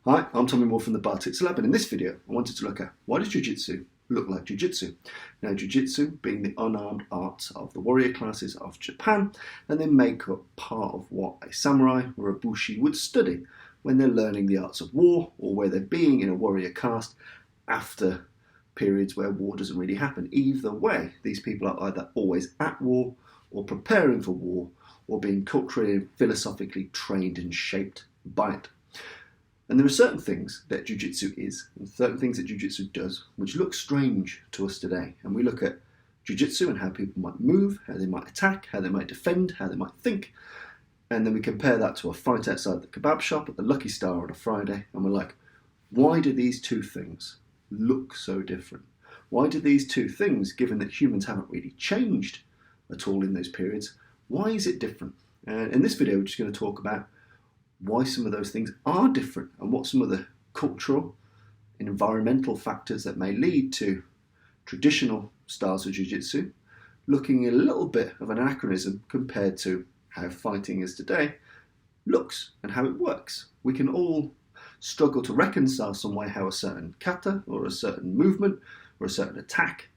Hi, I'm Tommy Moore from the Bartix Lab, and in this video I wanted to look at why does Jiu-Jitsu look like Jiu-Jitsu? Now, Jiu-Jitsu being the unarmed arts of the warrior classes of Japan, and they make up part of what a samurai or a bushi would study when they're learning the arts of war, or where they're being in a warrior caste after periods where war doesn't really happen. Either way, these people are either always at war, or preparing for war, or being culturally and philosophically trained and shaped by it. And there are certain things that Jiu-Jitsu is, and certain things that Jiu-Jitsu does, which look strange to us today. And we look at Jiu-Jitsu and how people might move, how they might attack, how they might defend, how they might think. And then we compare that to a fight outside the kebab shop at the Lucky Star on a Friday, and we're like, why do these two things look so different? Why do these two things, given that humans haven't really changed at all in those periods, why is it different? And in this video, we're just going to talk about why some of those things are different and what some of the cultural and environmental factors that may lead to traditional styles of jiu-jitsu looking a little bit of an anachronism compared to how fighting is today looks and how it works. We can all struggle to reconcile some way how a certain kata or a certain movement or a certain attack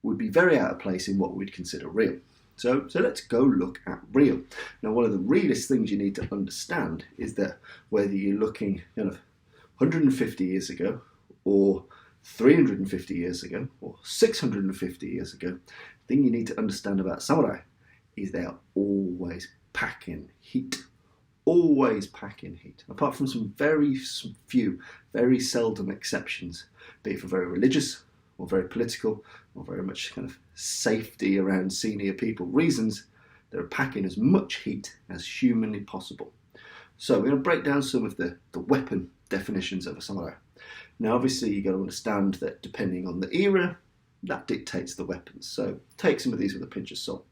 would be very out of place in what we'd consider real. So let's go look at real. Now, one of the realest things you need to understand is that whether you're looking 150 years ago, or 350 years ago, or 650 years ago, the thing you need to understand about samurai is they are always packing heat. Always packing heat. Apart from some very few, very seldom exceptions, be it for very religious, or very political, or very much kind of safety around senior people reasons, they're packing as much heat as humanly possible. So we're going to break down some of the weapon definitions of a samurai. Now, obviously, you've got to understand that depending on the era, that dictates the weapons. So take some of these with a pinch of salt.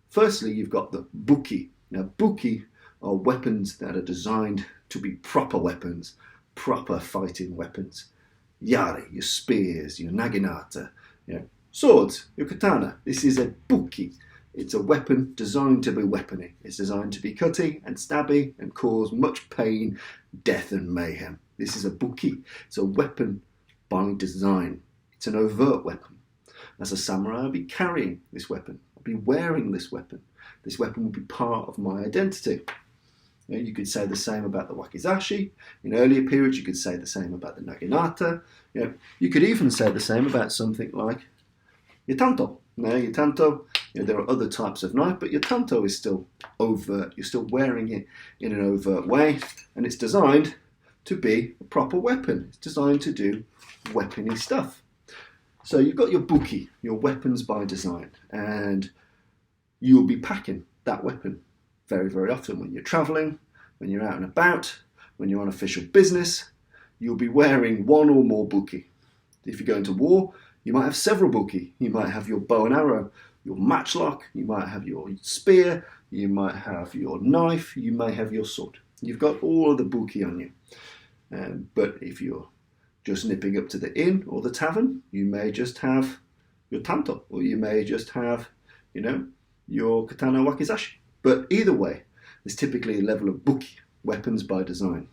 Firstly, you've got the buki. Now, buki are weapons that are designed to be proper weapons, proper fighting weapons. Yari, your spears, your naginata, swords, your katana. This is a buki. It's a weapon designed to be weapony. It's designed to be cutty and stabby and cause much pain, death and mayhem. This is a buki. It's a weapon by design. It's an overt weapon. As a samurai, I'll be carrying this weapon. I'll be wearing this weapon. This weapon will be part of my identity. You could say the same about the wakizashi. In earlier periods, you could say the same about the naginata. You could even say the same about something like your tanto. Now, your tanto, there are other types of knife, but your tanto is still overt. You're still wearing it in an overt way, and it's designed to be a proper weapon. It's designed to do weapony stuff. So you've got your buki, your weapons by design, and you'll be packing that weapon very, very often when you're traveling, when you're out and about, when you're on official business. You'll be wearing one or more buki. If you go into war, you might have several buki. You might have your bow and arrow, your matchlock, you might have your spear, you might have your knife, you may have your sword. You've got all of the buki on you. But if you're just nipping up to the inn or the tavern, you may just have your tanto, or you may just have, your katana wakizashi. But either way, there's typically a level of buki, weapons by design.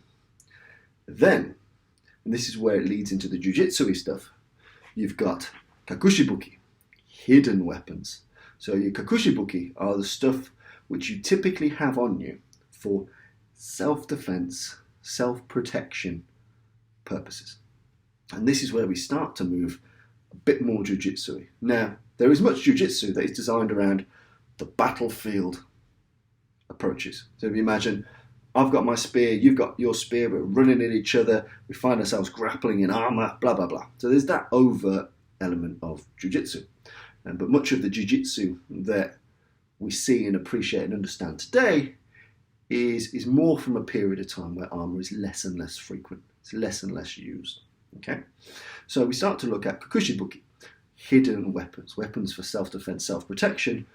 Then, and this is where it leads into the jiu-jitsu-y stuff, you've got kakushibuki, hidden weapons. So your kakushibuki are the stuff which you typically have on you for self-defense, self-protection purposes. And this is where we start to move a bit more jiu-jitsu-y. Now, there is much jiu-jitsu that is designed around the battlefield approaches. So if you imagine, I've got my spear, you've got your spear, we're running at each other, we find ourselves grappling in armour, blah, blah, blah. So there's that overt element of jiu-jitsu. But much of the jiu-jitsu that we see and appreciate and understand today is more from a period of time where armour is less and less frequent. It's less and less used. Okay? So we start to look at kakushibuki, hidden weapons, weapons for self-defense, self-protection,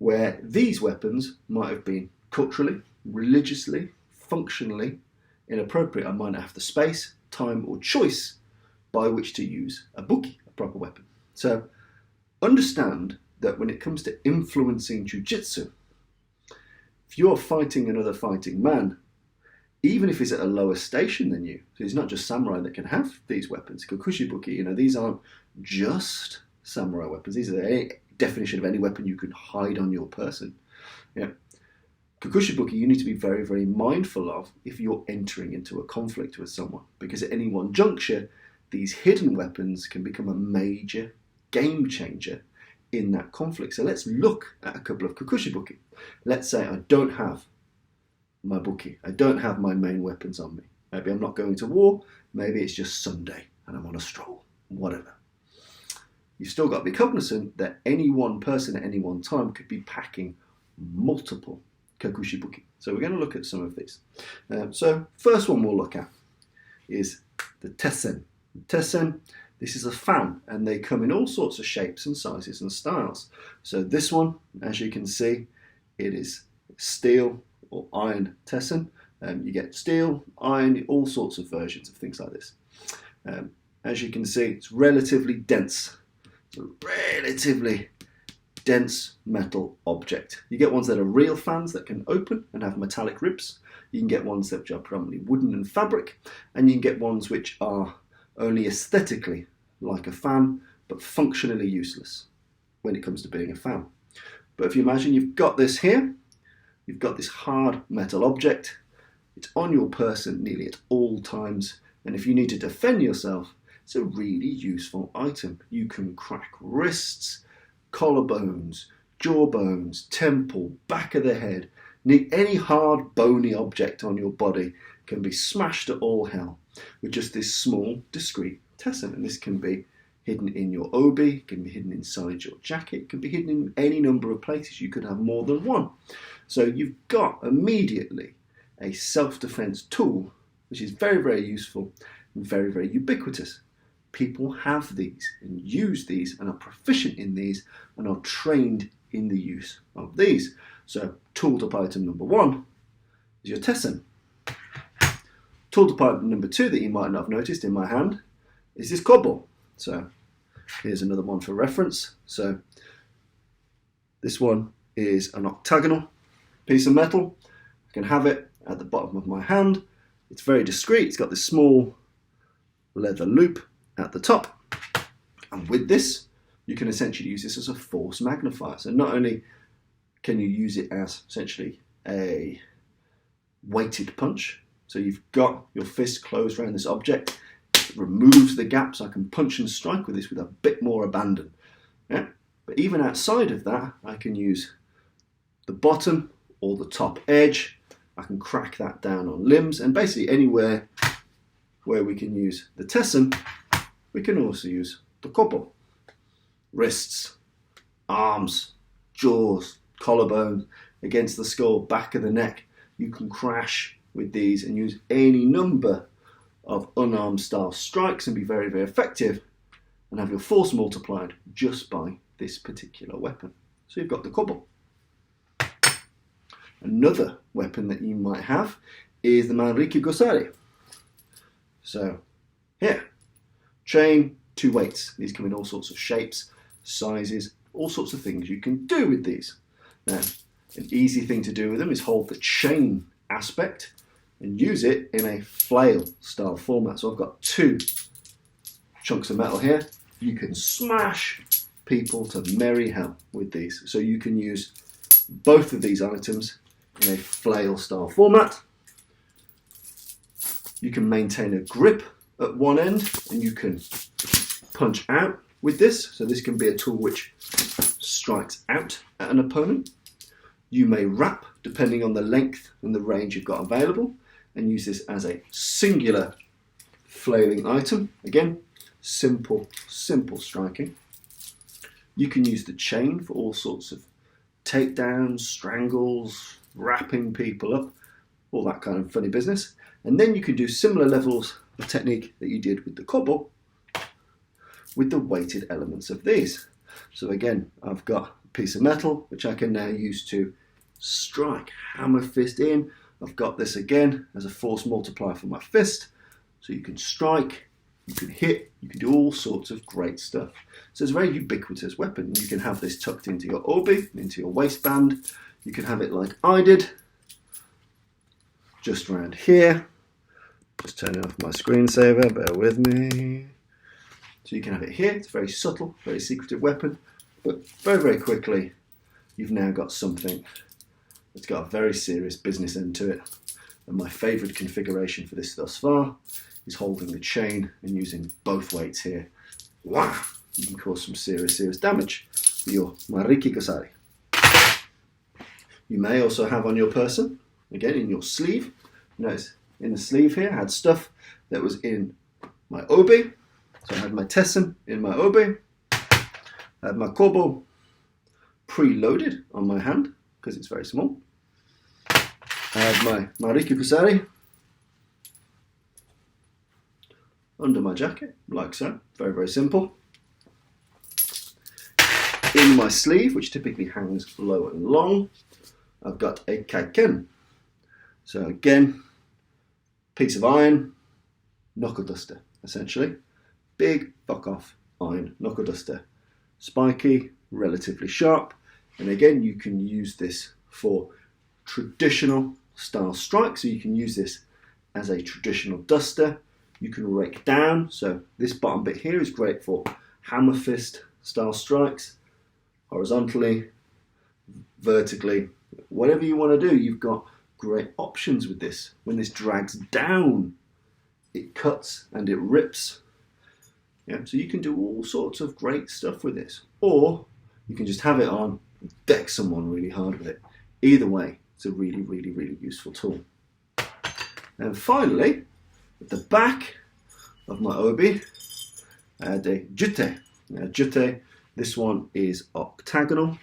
where these weapons might have been culturally, religiously, functionally inappropriate. I might not have the space, time or choice by which to use a buki, a proper weapon. So understand that when it comes to influencing jiu-jitsu, if you're fighting another fighting man, even if he's at a lower station than you. So it's not just samurai that can have these weapons. Kokushibuki, these aren't just samurai weapons. These are the definition of any weapon you can hide on your person. Yeah. Kokushibuki, you need to be very, very mindful of if you're entering into a conflict with someone, because at any one juncture, these hidden weapons can become a major game changer in that conflict. So let's look at a couple of Kokushibuki. Let's say I don't have my buki. I don't have my main weapons on me. Maybe I'm not going to war. Maybe it's just Sunday and I'm on a stroll. Whatever. You've still got to be cognizant that any one person at any one time could be packing multiple Kokushibuki. So we're going to look at some of these. So first one we'll look at is the tessen. Tessen, this is a fan, and they come in all sorts of shapes and sizes and styles. So this one, as you can see, it is steel or iron tessen. You get steel, iron, all sorts of versions of things like this. As you can see, it's relatively dense. It's a relatively dense metal object. You get ones that are real fans that can open and have metallic ribs. You can get ones that are predominantly wooden and fabric, and you can get ones which are only aesthetically like a fan, but functionally useless when it comes to being a fan. But if you imagine you've got this here, you've got this hard metal object, it's on your person nearly at all times, and if you need to defend yourself, it's a really useful item. You can crack wrists, collarbones, jawbones, temple, back of the head. Any hard bony object on your body can be smashed to all hell with just this small discreet tessen. And this can be hidden in your obi, it can be hidden inside your jacket, it can be hidden in any number of places. You could have more than one. So you've got immediately a self-defense tool which is very, very useful and very, very ubiquitous. People have these and use these and are proficient in these and are trained in the use of these. So tool tip item number one is your tessen. Tool tip item number two that you might not have noticed in my hand is this kobo. So here's another one for reference. So this one is an octagonal piece of metal. I can have it at the bottom of my hand. It's very discreet. It's got this small leather loop at the top, and with this you can essentially use this as a force magnifier. So not only can you use it as essentially a weighted punch, so you've got your fist closed around this object, it removes the gap, so I can punch and strike with this with a bit more abandon. Yeah? But even outside of that, I can use the bottom or the top edge. I can crack that down on limbs, and basically anywhere where we can use the tessen, we can also use the kobo. Wrists, arms, jaws, collarbone, against the skull, back of the neck. You can crash with these and use any number of unarmed style strikes and be very, very effective and have your force multiplied just by this particular weapon. So you've got the kobo. Another weapon that you might have is the manriki gosari. So here, chain, 2 weights. These come in all sorts of shapes, sizes, all sorts of things you can do with these. Now, an easy thing to do with them is hold the chain aspect and use it in a flail style format. So I've got 2 chunks of metal here. You can smash people to merry hell with these. So you can use both of these items in a flail style format. You can maintain a grip at one end and you can punch out with this. So this can be a tool which strikes out at an opponent. You may wrap depending on the length and the range you've got available and use this as a singular flailing item. Again, simple striking. You can use the chain for all sorts of takedowns, strangles, wrapping people up, all that kind of funny business. And then you can do similar levels of technique that you did with the kobo with the weighted elements of these. So again, I've got a piece of metal which I can now use to strike, hammer fist in. I've got this again as a force multiplier for my fist. So you can strike, you can hit, you can do all sorts of great stuff. So it's a very ubiquitous weapon. You can have this tucked into your obi, into your waistband. You can have it like I did, just around here. Just turning off my screensaver, bear with me. So you can have it here. It's a very subtle, very secretive weapon, but very, very quickly, you've now got something that's got a very serious business end to it. And my favourite configuration for this thus far is holding the chain and using both weights here. Wow! You can cause some serious, serious damage with your Mariki Kasari. You may also have on your person, again in your sleeve. Notice in the sleeve here, I had stuff that was in my obi. So I had my tessen in my obi. I had my kobo preloaded on my hand because it's very small. I have my Mariki Kusari under my jacket, like so. Very, very simple. In my sleeve, which typically hangs low and long, I've got a kaiken. So again, piece of iron, knuckle duster, essentially. Big fuck off iron knuckle duster. Spiky, relatively sharp. And again, you can use this for traditional style strikes. So you can use this as a traditional duster. You can rake down. So this bottom bit here is great for hammer fist style strikes. Horizontally, vertically, whatever you want to do, you've got great options with this. When this drags down, it cuts and it rips. Yeah, so you can do all sorts of great stuff with this. Or you can just have it on and deck someone really hard with it. Either way, it's a really, really, really useful tool. And finally, at the back of my obi, I had a jute. Now, jute, this one is octagonal.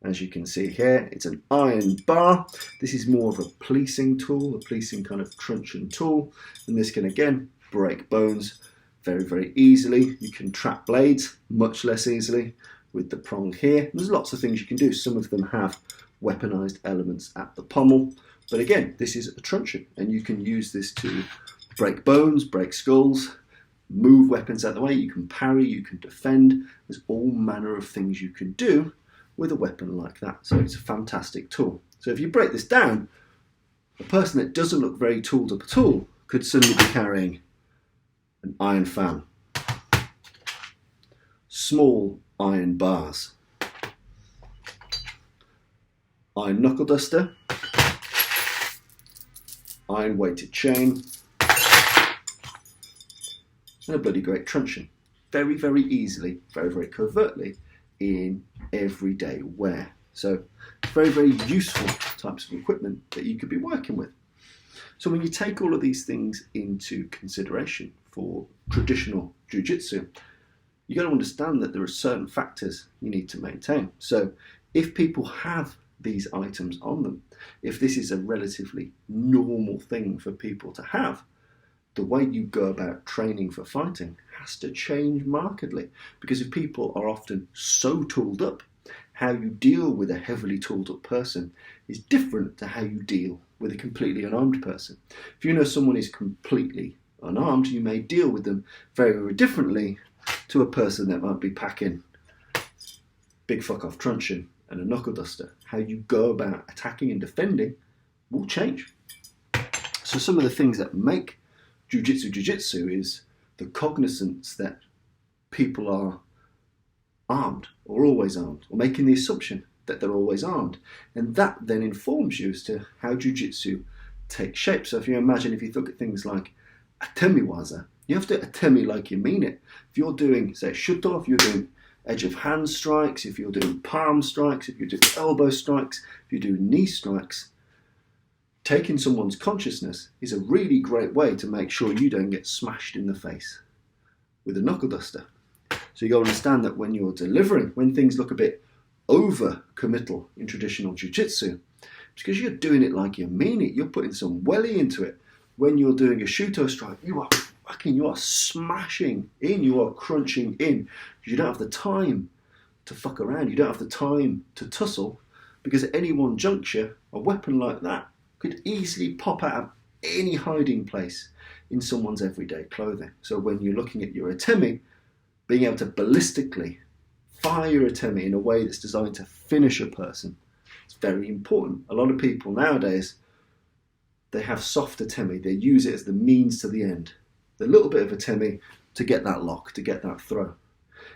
As you can see here, it's an iron bar. This is more of a policing tool, a policing kind of truncheon tool. And this can, again, break bones very, very easily. You can trap blades much less easily with the prong here. There's lots of things you can do. Some of them have weaponized elements at the pommel. But again, this is a truncheon, and you can use this to break bones, break skulls, move weapons out of the way. You can parry, you can defend. There's all manner of things you can do with a weapon like that. So it's a fantastic tool. So if you break this down, a person that doesn't look very tooled up at all could suddenly be carrying an iron fan, small iron bars, iron knuckle duster, iron weighted chain, and a bloody great truncheon. Very, very easily, very, very covertly in everyday wear. So very, very useful types of equipment that you could be working with. So when you take all of these things into consideration for traditional jiu-jitsu, you got to understand that there are certain factors you need to maintain. So if people have these items on them, if this is a relatively normal thing for people to have, the way you go about training for fighting has to change markedly. Because if people are often so tooled up, how you deal with a heavily tooled up person is different to how you deal with a completely unarmed person. If you know someone is completely unarmed, you may deal with them very, very differently to a person that might be packing big fuck off truncheon and a knuckle duster. How you go about attacking and defending will change. So some of the things that make jiu-jitsu is the cognizance that people are armed or always armed, or making the assumption that they're always armed. And that then informs you as to how jiu-jitsu takes shape. So if you imagine, if you look at things like atemiwaza, you have to atemi like you mean it. If you're doing, say, shuto, if you're doing edge of hand strikes, if you're doing palm strikes, if you're doing elbow strikes, if you're doing knee strikes, taking someone's consciousness is a really great way to make sure you don't get smashed in the face with a knuckle duster. So you got to understand that when you're delivering, when things look a bit over-committal in traditional jiu-jitsu, it's because you're doing it like you mean it. You're putting some welly into it. When you're doing a shuto strike, you are smashing in, you are crunching in. You don't have the time to fuck around. You don't have the time to tussle, because at any one juncture, a weapon like that could easily pop out of any hiding place in someone's everyday clothing. So when you're looking at your atemi, being able to ballistically fire your atemi in a way that's designed to finish a person, it's very important. A lot of people nowadays they have soft atemi. They use it as the means to the end. The little bit of atemi to get that lock, to get that throw.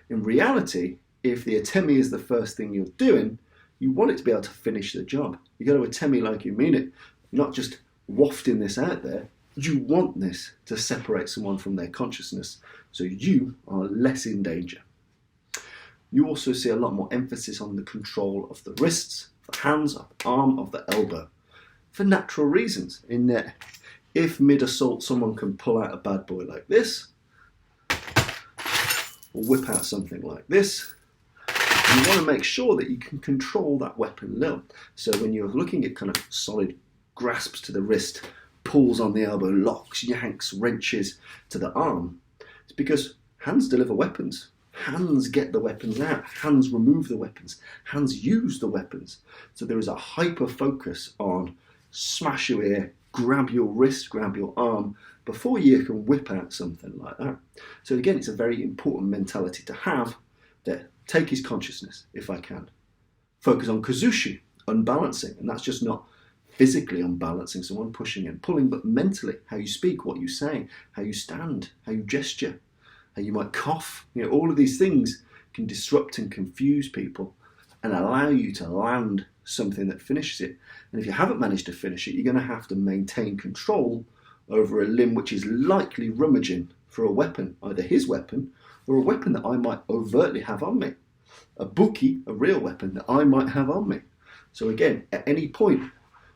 In reality, if the atemi is the first thing you're doing, you want it to be able to finish the job. You got to atemi like you mean it, not just wafting this out there. You want this to separate someone from their consciousness, so you are less in danger. You also see a lot more emphasis on the control of the wrists, the hands, of the arm, of the elbow, for natural reasons, in that if mid-assault someone can pull out a bad boy like this, or whip out something like this, you want to make sure that you can control that weapon a little. So when you're looking at kind of solid grasps to the wrist, pulls on the elbow, locks, yanks, wrenches to the arm, it's because hands deliver weapons. Hands get the weapons out. Hands remove the weapons. Hands use the weapons. So there is a hyper focus on smash your ear, grab your wrist, grab your arm, before you can whip out something like that. So again, it's a very important mentality to have, that take his consciousness, if I can. Focus on kazushi, unbalancing, and that's just not physically unbalancing someone, pushing and pulling, but mentally, how you speak, what you say, how you stand, how you gesture, how you might cough. All of these things can disrupt and confuse people and allow you to land something that finishes it. And if you haven't managed to finish it, you're going to have to maintain control over a limb which is likely rummaging for a weapon, either his weapon or a weapon that I might overtly have on me. A buki, a real weapon that I might have on me. So again, at any point,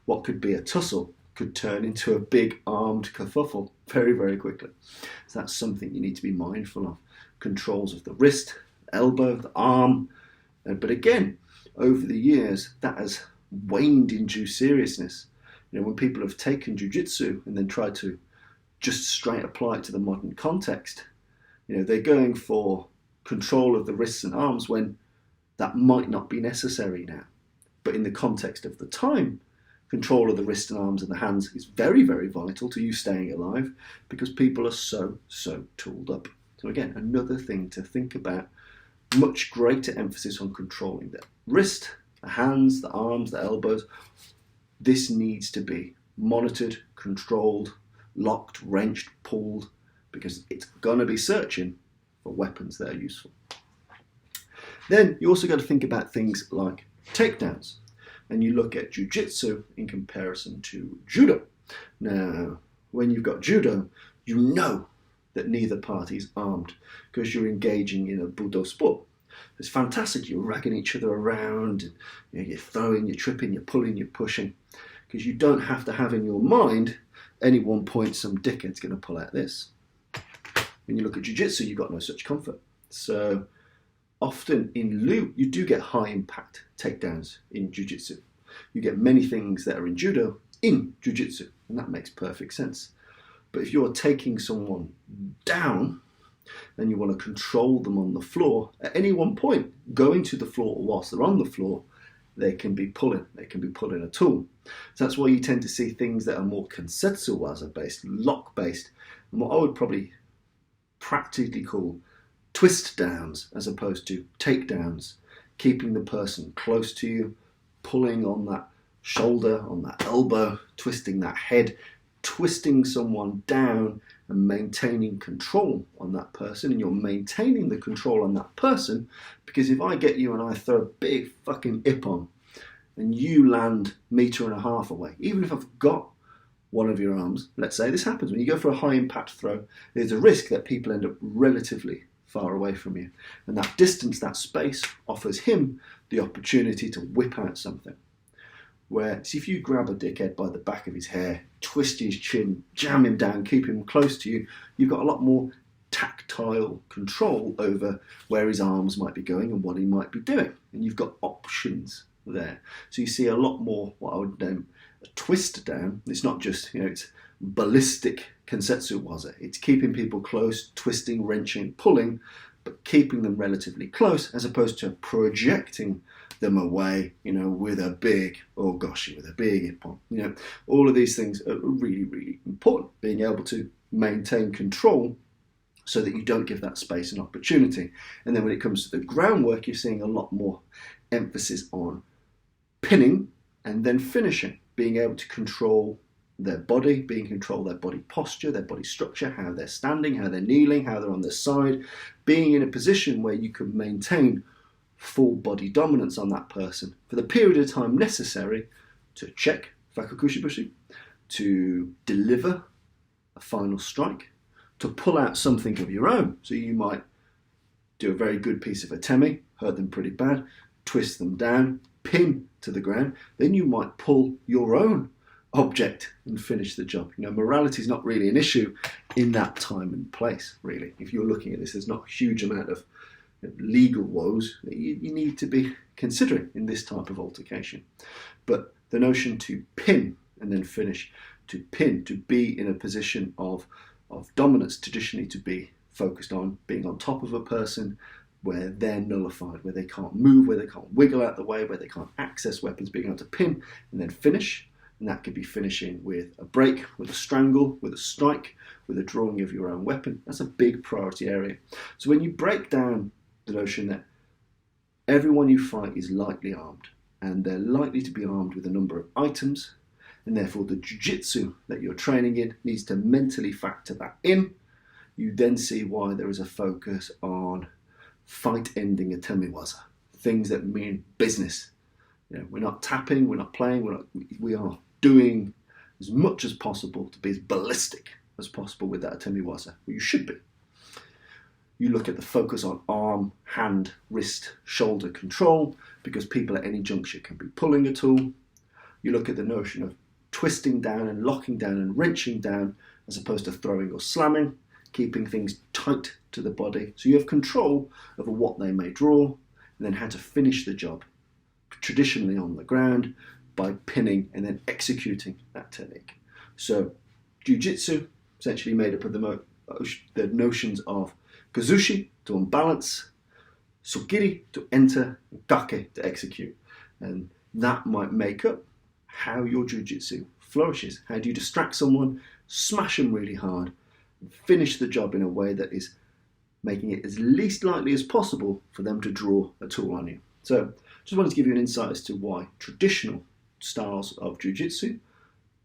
what could be a tussle could turn into a big armed kerfuffle very, very quickly. So that's something you need to be mindful of. Controls of the wrist, the elbow, the arm. But again, over the years, that has waned in due seriousness. When people have taken jiu-jitsu and then tried to just straight apply it to the modern context, they're going for control of the wrists and arms when that might not be necessary now. But in the context of the time, control of the wrists and arms and the hands is very, very vital to you staying alive, because people are so tooled up. So again, another thing to think about, much greater emphasis on controlling the wrist, the hands, the arms, the elbows. This needs to be monitored, controlled, locked, wrenched, pulled, because it's going to be searching for weapons that are useful. Then you also got to think about things like takedowns. And you look at jiu-jitsu in comparison to judo. Now, when you've got judo, you know that neither party is armed, because you're engaging in a budo sport. It's fantastic. You're ragging each other around, and you're throwing, you're tripping, you're pulling, you're pushing, because you don't have to have in your mind, any one point some dickhead's going to pull out this. When you look at jiu-jitsu, you've got no such comfort. So often in lieu, you do get high impact takedowns in jiu-jitsu. You get many things that are in judo in jiu-jitsu, and that makes perfect sense. But if you're taking someone down and you want to control them on the floor, at any one point, going to the floor whilst they're on the floor, they can be pulling a tool. So that's why you tend to see things that are more kensetsu waza based, lock based, and what I would probably practically call twist downs as opposed to takedowns, keeping the person close to you, pulling on that shoulder, on that elbow, twisting that head, twisting someone down and maintaining control on that person. And you're maintaining the control on that person because if I get you and I throw a big fucking ippon and you land 1.5 meters away, even if I've got one of your arms, let's say this happens when you go for a high impact throw, there's a risk that people end up relatively far away from you. And that distance, that space, offers him the opportunity to whip out something. Whereas if you grab a dickhead by the back of his hair, twist his chin, jam him down, keep him close to you, you've got a lot more tactile control over where his arms might be going and what he might be doing. And you've got options there. So you see a lot more what I would name a twist down. It's not just, it's ballistic kensetsu waza. It's keeping people close, twisting, wrenching, pulling, but keeping them relatively close as opposed to projecting them away, with a big ippon. All of these things are really, really important. Being able to maintain control so that you don't give that space an opportunity. And then when it comes to the groundwork, you're seeing a lot more emphasis on pinning and then finishing, being able to control their body, being in control of their body posture, their body structure, how they're standing, how they're kneeling, how they're on their side, being in a position where you can maintain full body dominance on that person for the period of time necessary to check Fakukushibushi, to deliver a final strike, to pull out something of your own. So you might do a very good piece of atemi, hurt them pretty bad, twist them down, pin to the ground, then you might pull your own object and finish the job. You know, morality is not really an issue in that time and place, really. If you're looking at this, there's not a huge amount of legal woes that you need to be considering in this type of altercation. But the notion to pin and then finish, to pin, to be in a position of dominance, traditionally to be focused on being on top of a person where they're nullified, where they can't move, where they can't wiggle out the way, where they can't access weapons, being able to pin and then finish. And that could be finishing with a break, with a strangle, with a strike, with a drawing of your own weapon. That's a big priority area. So when you break down the notion that everyone you fight is lightly armed, and they're likely to be armed with a number of items, and therefore the jiu-jitsu that you're training in needs to mentally factor that in, you then see why there is a focus on fight-ending atemiwaza, things that mean business. You know, we're not tapping, we're not playing, we are doing as much as possible to be as ballistic as possible with that atemiwaza. Well, you should be. You look at the focus on arm, hand, wrist, shoulder control, because people at any juncture can be pulling a tool. You look at the notion of twisting down and locking down and wrenching down as opposed to throwing or slamming, keeping things tight to the body. So you have control over what they may draw and then how to finish the job, traditionally on the ground, by pinning and then executing that technique. So jiu-jitsu, essentially made up of the notions of kazushi, to unbalance, sugiri, to enter, and dake, to execute. And that might make up how your jiu-jitsu flourishes. How do you distract someone, smash them really hard, and finish the job in a way that is making it as least likely as possible for them to draw a tool on you. So just wanted to give you an insight as to why traditional styles of jiu-jitsu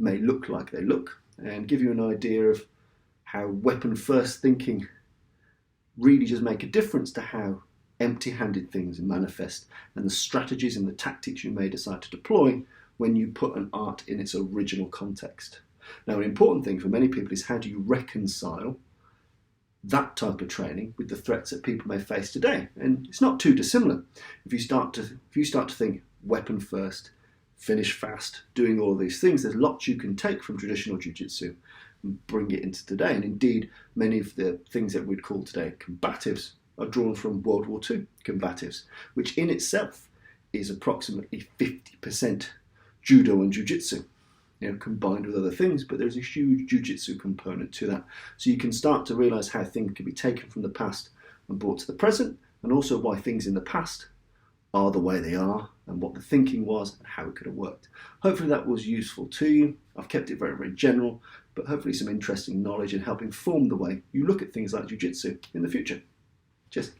may look like they look, and give you an idea of how weapon-first thinking really does make a difference to how empty-handed things manifest, and the strategies and the tactics you may decide to deploy when you put an art in its original context. Now, an important thing for many people is how do you reconcile that type of training with the threats that people may face today? And it's not too dissimilar. If you start to think weapon first, finish fast, doing all these things, there's lots you can take from traditional jiu-jitsu and bring it into today. And indeed, many of the things that we'd call today combatives are drawn from World War II combatives, which in itself is approximately 50% judo and jiu-jitsu, combined with other things, but there's a huge jiu-jitsu component to that. So you can start to realise how things can be taken from the past and brought to the present, and also why things in the past are the way they are, and what the thinking was, and how it could have worked. Hopefully that was useful to you. I've kept it very, very general, but hopefully some interesting knowledge and help inform the way you look at things like jiu-jitsu in the future. Cheers.